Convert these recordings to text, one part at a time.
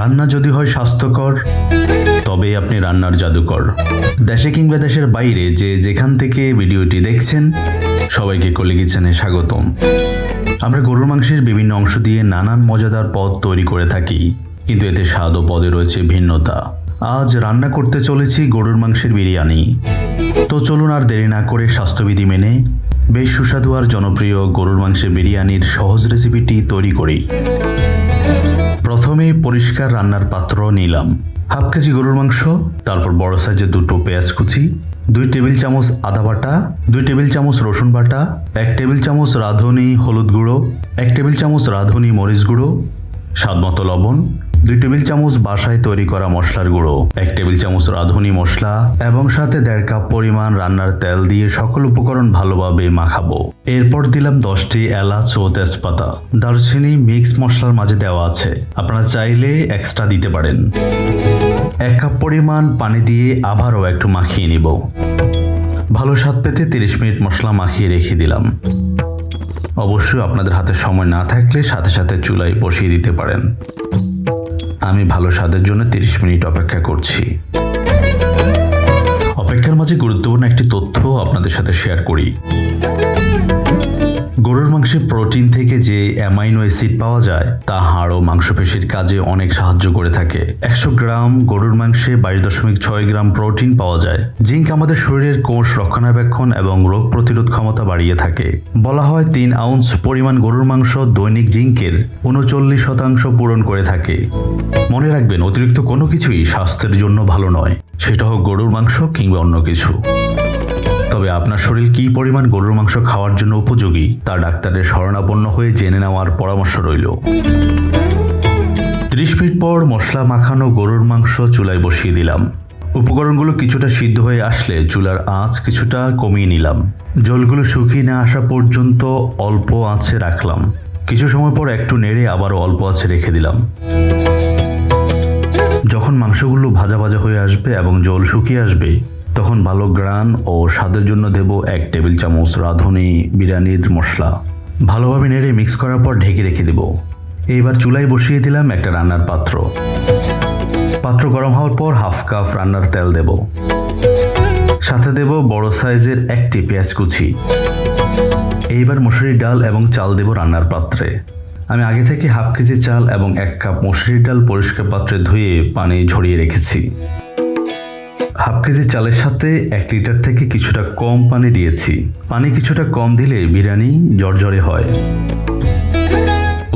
রান্না যদি হয় স্বাস্থ্যকর, তবে আপনি রান্নার জাদুকর। দেশে কিংবা দেশের বাইরে যে যেখান থেকে ভিডিওটি দেখছেন, সবাইকে কলি কিচেনে স্বাগতম। আমরা গরুর মাংসের বিভিন্ন অংশ দিয়ে নানান মজাদার পদ তৈরি করে থাকি, কিন্তু এতে স্বাদ ও পদে রয়েছে ভিন্নতা। আজ রান্না করতে চলেছি গরুর মাংসের বিরিয়ানি। তো চলুন আর দেরি না করে স্বাস্থ্যবিধি মেনে বেশ সুস্বাদু আর জনপ্রিয় গরুর মাংসের বিরিয়ানির সহজ রেসিপিটি তৈরি করি। প্রথমে পরিষ্কার রান্নার পাত্র নিলাম, হাফ কেজি গরুর মাংস, তারপর বড় সাইজের 2 পেঁয়াজ কুচি, 2 টেবিল চামচ আদা বাটা, 2 টেবিল চামচ রসুন বাটা, 1 টেবিল চামচ রাঁধুনি হলুদ গুঁড়ো, 1 টেবিল চামচ রাঁধুনি মরিচ গুঁড়ো, স্বাদমতো লবণ, 2 টেবিল চামচ বাসায় তৈরি করা মশলার গুঁড়ো, 1 টেবিল চামচ রাঁধুনি মশলা এবং সাথে 1.5 কাপ পরিমাণ রান্নার তেল দিয়ে সকল উপকরণ ভালোভাবে মাখাবো। এরপর দিলাম 10টি এলাচ ও তেজপাতা। দারুচিনি মিক্স মশলার মাঝে দেওয়া আছে, আপনারা চাইলে এক্সট্রা দিতে পারেন। 1 কাপ পরিমাণ পানি দিয়ে আবারও একটু মাখিয়ে নিব। ভালো স্বাদ পেতে 30 মিনিট মশলা মাখিয়ে রেখে দিলাম। অবশ্যই আপনাদের হাতে সময় না থাকলে সাথে সাথে চুলায় বসিয়ে দিতে পারেন। আমি ভালো স্বাদের জন্য 30 মিনিট অপেক্ষা করছি। অপেক্ষার মাঝে গুরুত্বপূর্ণ একটি তথ্য আপনাদের সাথে শেয়ার করি। গরুর মাংসে প্রোটিন থেকে যে অ্যামাইনো অ্যাসিড পাওয়া যায় তা হাড় ও মাংসপেশির কাজে অনেক সাহায্য করে থাকে। 100 গ্রাম গরুর মাংসে 22.6 গ্রাম প্রোটিন পাওয়া যায়। জিঙ্ক আমাদের শরীরের কোষ রক্ষণাবেক্ষণ এবং রোগ প্রতিরোধ ক্ষমতা বাড়িয়ে থাকে। বলা হয় 3 আউন্স পরিমাণ গরুর মাংস দৈনিক জিঙ্কের 39% পূরণ করে থাকে। মনে রাখবেন, অতিরিক্ত কোনো কিছুই স্বাস্থ্যের জন্য ভালো নয়, সেটা হোক গরুর মাংস কিংবা অন্য কিছু। তবে আপনার শরীর কী পরিমাণ গরুর মাংস খাওয়ার জন্য উপযোগী তা ডাক্তারের শরণাপন্ন হয়ে জেনে নেওয়ার পরামর্শ রইল। 30 মিনিট পর মশলা মাখানো গরুর মাংস চুলায় বসিয়ে দিলাম। উপকরণগুলো কিছুটা সিদ্ধ হয়ে আসলে চুলার আঁচ কিছুটা কমিয়ে নিলাম। জলগুলো শুকিয়ে না আসা পর্যন্ত অল্প আঁচে রাখলাম। কিছু সময় পর একটু নেড়ে আবারও অল্প আঁচে রেখে দিলাম। যখন মাংসগুলো ভাজা ভাজা হয়ে আসবে এবং জল শুকিয়ে আসবে, তখন ভালো গ্রান ও স্বাদের জন্য দেব 1 টেবিল চামচ রাঁধুনি বিরিয়ানির মশলা। ভালোভাবে নেড়ে মিক্স করার পর ঢেকে রেখে দেব। এইবার চুলায় বসিয়ে দিলাম একটা রান্নার পাত্র। পাত্র গরম হওয়ার পর হাফ কাপ রান্নার তেল দেব। সাথে দেব বড় সাইজের 1টি পেঁয়াজ কুচি। এইবার মসুরির ডাল এবং চাল দেব রান্নার পাত্রে। আমি আগে থেকে হাফ কেজি চাল এবং 1 কাপ মসুরির ডাল পরিষ্কার পাত্রে ধুয়ে পানি ঝরিয়ে রেখেছি। হাফ কেজি চালের সাথে 1 লিটার থেকে কিছুটা কম পানি দিয়েছি। পানি কিছুটা কম দিলে বিরিয়ানি ঝরঝরে হয়।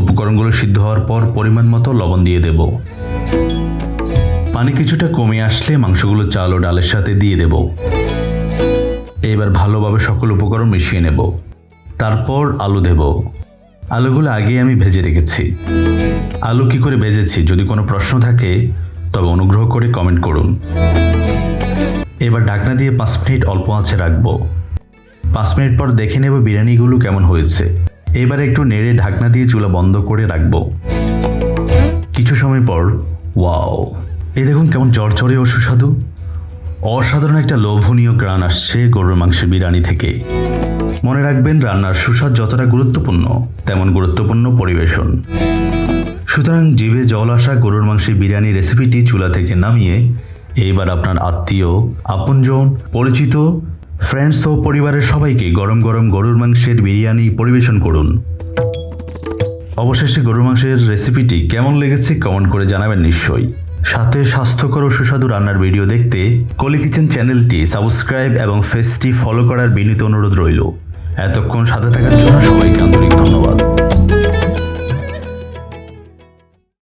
উপকরণগুলো সিদ্ধ হওয়ার পর পরিমাণ মতো লবণ দিয়ে দেব। পানি কিছুটা কমে আসলে মাংসগুলো চাল ও ডালের সাথে দিয়ে দেব। এবার ভালোভাবে সকল উপকরণ মিশিয়ে নেব। তারপর আলু দেব। আলুগুলো আগে আমি ভেজে রেখেছি। আলু কি করে ভেজেছি যদি কোনো প্রশ্ন থাকে তবে অনুগ্রহ করে কমেন্ট করুন। এবার ঢাকনা দিয়ে 5 মিনিট অল্প আঁচে রাখবো। 5 মিনিট পর দেখে নেব বিরিয়ানিগুলো কেমন হয়েছে। এবার একটু নেড়ে ঢাকনা দিয়ে চুলা বন্ধ করে রাখবো। কিছু সময় পর ওয়াও, এই দেখুন কেমন ঝরঝরে ও সুস্বাদু। অসাধারণ একটা লোভনীয় গ্রান আসছে গরুর মাংসের বিরিয়ানি থেকে। মনে রাখবেন, রান্নার সুস্বাদ যতটা গুরুত্বপূর্ণ তেমন গুরুত্বপূর্ণ পরিবেশন। সুতরাং জিভে জল আসা গরুর মাংসের বিরিয়ানি রেসিপিটি চুলা থেকে নামিয়ে এইবার আপনার আত্মীয়, আপনজন, পরিচিত, ফ্রেন্ডস ও পরিবারের সবাইকে গরম গরম গরুর মাংসের বিরিয়ানি পরিবেশন করুন। অবশেষে গরুর মাংসের রেসিপিটি কেমন লেগেছে কমেন্ট করে জানাবেন নিশ্চয়ই। সাথে স্বাস্থ্যকর ও সুস্বাদু রান্নার ভিডিও দেখতে কলি কিচেন চ্যানেলটি সাবস্ক্রাইব এবং পেজটি ফলো করার বিনীত অনুরোধ রইল। এতক্ষণ সাথে থাকার জন্য সবাইকে আন্তরিক ধন্যবাদ।